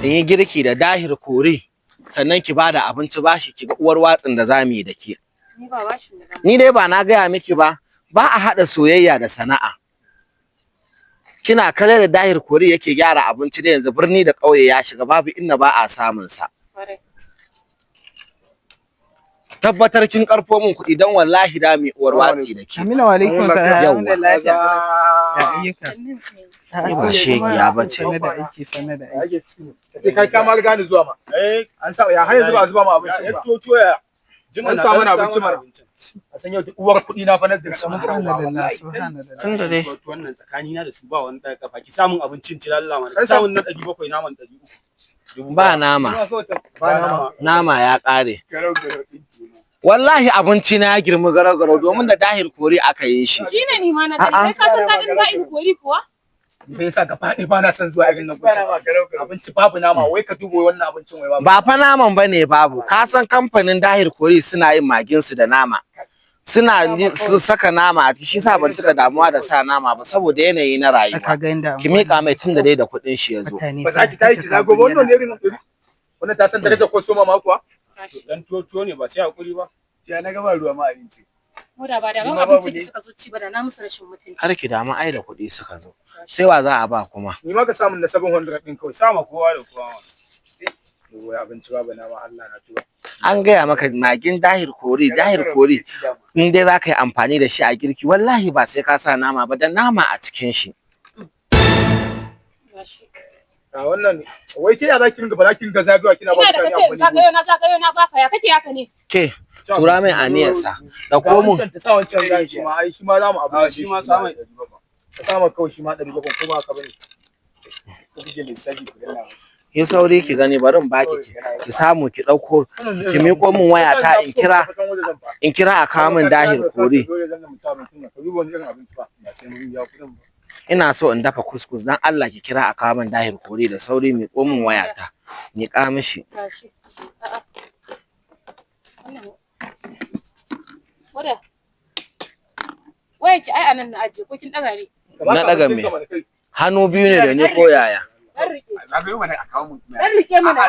in yi girki da dahir kori sannan ki bada abinci bashi ki ga uwar watsin da zamu yi da ke. Ni dai ba na gaya miki ba a haɗa soyayya da sana'a. Kina kare da dahir kori yake gyara abinci da yanzu birni da ƙauye ya shiga babu inda ba a samun sa. Tabbatar kin karfo min kuɗi dan wallahi da mi uwar watsi da ke. Amina wa alaikum salam. Ba shegiya bace. Sanne da aiki. Kace kai ka ma riga ni zuwa ma. An sa ya har yanzu ba zuba ma abinci ba. To ya. An sa mana abinci mara. A san yau uwar kuɗi na fa na da Subhanallah subhanallah. Tunda dai wannan tsakani na da su ba wani daga kafa ki samun abincin ci Allah mana. Samun na 700 naman 300. ba nama. Nama ya ƙare. Wallahi abinci na ya girmi garau-garau domin da dahir kori aka yi shi. Shine ni ma na gani. Kai ka san dadin dahir kori kuwa? Me yasa gaba ɗaya ba na son zuwa irin nan abinci babu nama wai ka dubo wannan abincin wai babu. Ba fa naman bane babu. Ka san kamfanin dahir kori suna yin magin su da nama. Suna su saka nama a ciki shi yasa ban tuka damuwa da sa nama ba saboda yanayi na rayuwa. Ki mika mai tunda dai da kuɗin shi yazo. Ba za ki tayi ki zago ba wannan ne irin nan. Wannan ta san darajar ko soma ma kuwa? Dan tuwo ne ba sai hakuri ba. Ya na gaba ruwa ma abinci. Moda ba da ban abinci da suka zo ci ba da na musu rashin mutunci. Har ki damu ai da kuɗi suka zo. Sai wa za a ba kuma? Ni ma ka samu na 700 din kawai sama kowa da kowa. Dubo abinci babu nama Allah na tuba. An gaya maka magin dahir kori in dai za ka yi amfani da shi a girki wallahi ba sai ka sa nama ba da nama a cikin shi. A wannan wai ke ya za ki ringa ba za ki ringa zagawa kina ba mutane amfani. Ina da kace zagayo na baka ya kake haka ne? Ke tura mai aniyarsa da komo. Ta sa wancan zai shi ma ai shi ma za mu abu shi ma samu 700. Ka sama kawai shi ma 700 kuma haka bane. Ku kike lissafi ku danna masa. Ki sauri ki gani bari in baki ki samu ki dauko ki miƙo min waya ta in kira a kawo min dahir kori. Ina so in dafa kuskus dan Allah ki kira a kawo min dahir kori da sauri miƙo min waya ta ni ka mishi. Wada waya ki ai anan na aje ko kin daga ne? Na daga me? Hannu biyu ne da ni ko yaya? Zagayo mana a kawo mu. Dan rike mana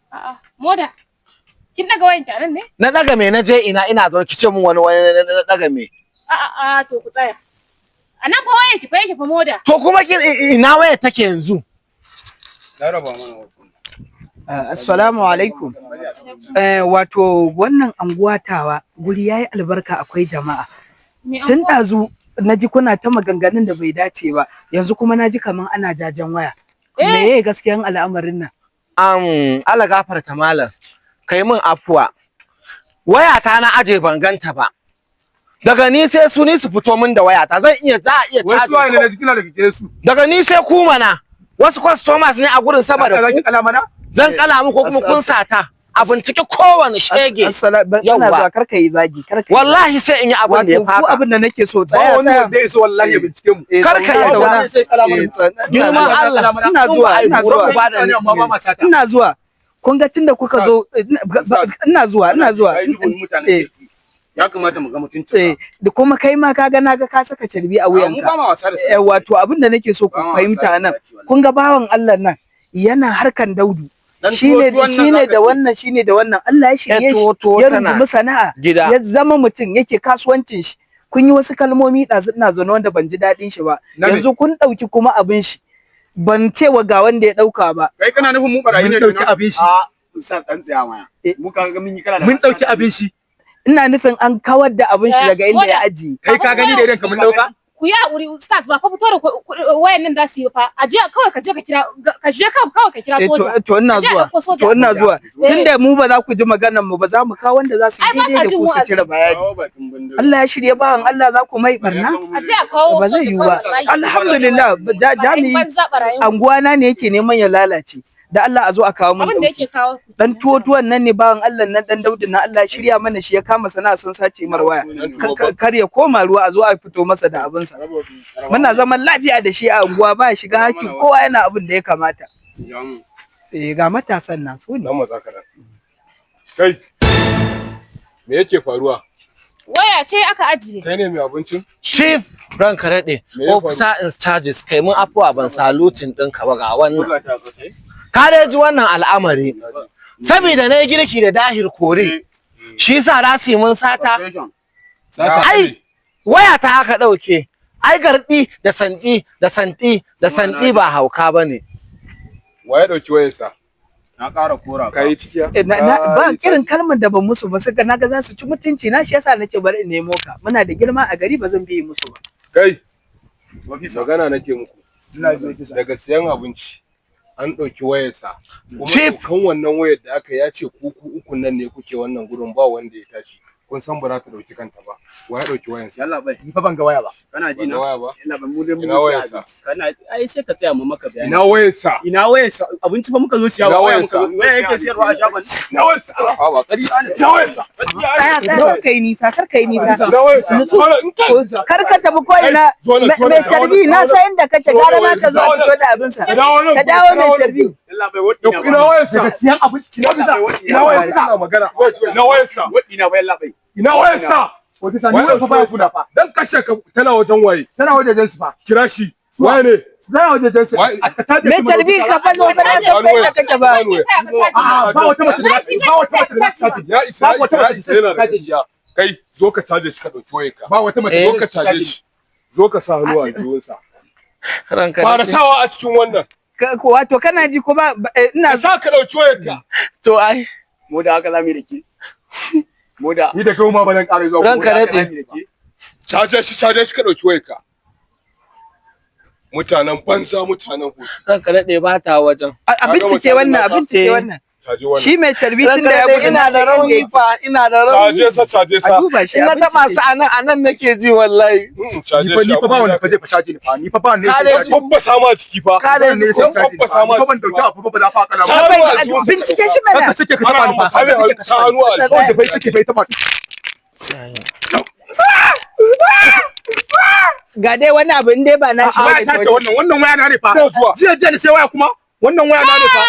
a'a. Moda. Kin daga wayan ki anan ne? Na daga me na je ina zo ki ce min wani na daga me? A'a to ku tsaya. Anan fa wayan ki fa yake fa moda. To kuma ina waya take yanzu? Na raba mana wato. Assalamu alaikum. Wato wannan anguwa tawa guri yayi albarka akwai jama'a. Tun ɗazu naji kuna ta maganganun da bai dace ba yanzu kuma naji kaman ana jajan waya. Meye gaskiyan al'amarin nan? Allah gafarta malam. Kai min afuwa. Wayata na aje ban ganta ba. Daga ni sai su fito min da wayata za a iya caji. Wasu waye ne na jikina da kike su? Daga ni sai ku mana. Wasu customers ne a gurin saboda ku. Zan kala mu ko kuma kun sata. A bincike kowane shege. Ina zuwa karka yi zagi karka. Wallahi sai in yi abin da ya faka. Ko abin da nake so tsaya. Ba wani da yaso wallahi ya bincike mu. Karka yi zauna sai kala mu. Girman Allah. Ina zuwa. Kun ga tunda kuka zo ina zuwa. Ya kamata mu ga mutuncin. Da kuma kai ma kaga naga ka saka carbi a wuyanka. Wato abin da nake so ku fahimta nan. Kun ga bawan Allah nan yana harkan daudu. Shine da wannan Allah ya shirye shi ya rungumi sana'a ya zama mutum yake kasuwancin shi. Kun yi wasu kalmomi ɗazu ina zaune wanda ban ji daɗin shi ba. Yanzu kun ɗauki kuma abin shi. Ban cewa ga wanda ya ɗauka ba. Kai kana nufin mu barayi ne da ɗauki abin shi. Sa dan tsaya maya. Mu ka ga mun yi kana da. Mun ɗauki abin shi. Ina nufin an kawar da abin shi daga inda ya ajiye. Kai ka gani da idan ka mun ɗauka? Ku yi haƙuri ustaz ba fa fito da wayan nan da su yi fa. Aje kawai ka je ka kira kawai ka kira soja. To ina zuwa. Tunda mu ba za ku ji maganar mu ba za mu kawo wanda za su yi daidai da ku su kira bayani. Allah ya shirye bawan Allah za ku mai barna? Aje a kawo ba zai yiwu ba. Alhamdulillah jami'i anguwana ne yake neman ya lalace. Da Allah a zo a kawo mun abin da yake kawo dan tuwon nan ne bawan Allah nan dan Daudu na Allah shirya mana shi ya kama sana'a sun sace mar waya kar ya koma ruwa a zo a fito masa da abin sa muna zaman lafiya da shi a unguwa ba shiga hakkin kowa yana abin da ya kamata ga matasan nan su ne kai me yake faruwa Waya ce aka ajiye. Kai ne mai abincin? Chief ranka daɗe. Officer in charges kai mun afuwa ban salutin ɗinka ba ga wannan. Ka dai ji wannan al'amari. Saboda na yi girki da dahir kore. Shi yasa za su yi mun sata. Ai waya ta aka ɗauke. Ai gardi da santi ba hauka bane. Waye ɗauki wayarsa? Na ƙara kora ka. Kai cikiya. Ba irin kalmar da ban musu ba suka naga za su ci mutunci na shi yasa nace bari in nemo ka. Muna da girma a gari ba zan biye musu ba. Kai. Magana nake muku. Daga siyan abinci an ɗauki wayarsa. Kuma kan wannan wayar da aka ya ce ku ukun nan ne kuke wannan gurin ba wanda ya tashi. Kun san ba za ta ɗauki kanta ba. Waye ɗauki wayarsa? Yalla bai. Ni fa ban ga waya ba. Kana ji na? Yalla bai mu dai mun siya abinci. Kana ai sai ka tsaya mu maka bayani. Ina wayarsa? Ina wayarsa? Abinci fa muka zo siya ba waya muka. Waya yake siyarwa a shagon. Ina wayarsa? A ba kari ne. Ina wayarsa? Kar kai nisa. Ina wayarsa? Kar ka tafi ko ina mai tarbi na san inda kake gara ma ka zo fito da abin sa. Ka dawo mai tarbi. Yalla bai wadi na. Ina wayarsa? Siyan abinci Ina wayarsa? Ina magana. Ina wayarsa? Wadi na bai labai. Ina wayarsa? Wata sani fa ba kuna fa. Dan kashe ka tana wajen waye. Tana wajen jinsu fa. Kira shi. Waye ne? Tana wajen jinsu. Mai tarbi ka fa zo ba na san inda kake ba. Ba wata mace da ta ya isa. Ba wata mace da ta jiya. Kai zo ka caje shi ka dauki wayarka. Ba wata mace zo ka caje shi. Zo ka sa hannu a jiwonsa. Ranka fara sawa a cikin wannan. Wato kana ji ko ba ina za ka dauki wayarka. To ai mu da haka zamu rike. Moda. Ni da kai ma ba zan ƙara zuwa. Ranka daɗe. Caje shi ka ɗauki wayarka. Mutanen banza mutanen hutu. Ranka daɗe ba ta wajen. Abinci ce wannan. Shi mai carbi tun da ya gudu ina da rauni fa ina da rauni. Caje sa. Ina taba su anan nake ji wallahi. Ni fa ba wanda fa zai fa caje ni fa. Ni fa ba ne sai caje. Babba sama ciki fa. Ka da ne sai babba sama. Fa ban dauki abu ba za fa kana. Bincike shi mana. Haka suke ka taba ni fa. Ta hannu a da bai take bai taba. Ga dai wani abu in dai ba na shi ba ta ce wannan waya na ne fa. Jiya sai waya kuma wannan waya na ne fa.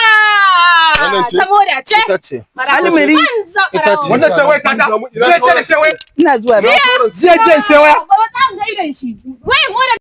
Wannan ce? Saboda ce? Ita ce. Almiri. Ita ce. Wannan ce waya ta ta. Jiya sai waya. Ina zuwa. Jiya sai waya. Ba ta ga idan shi. Wai mu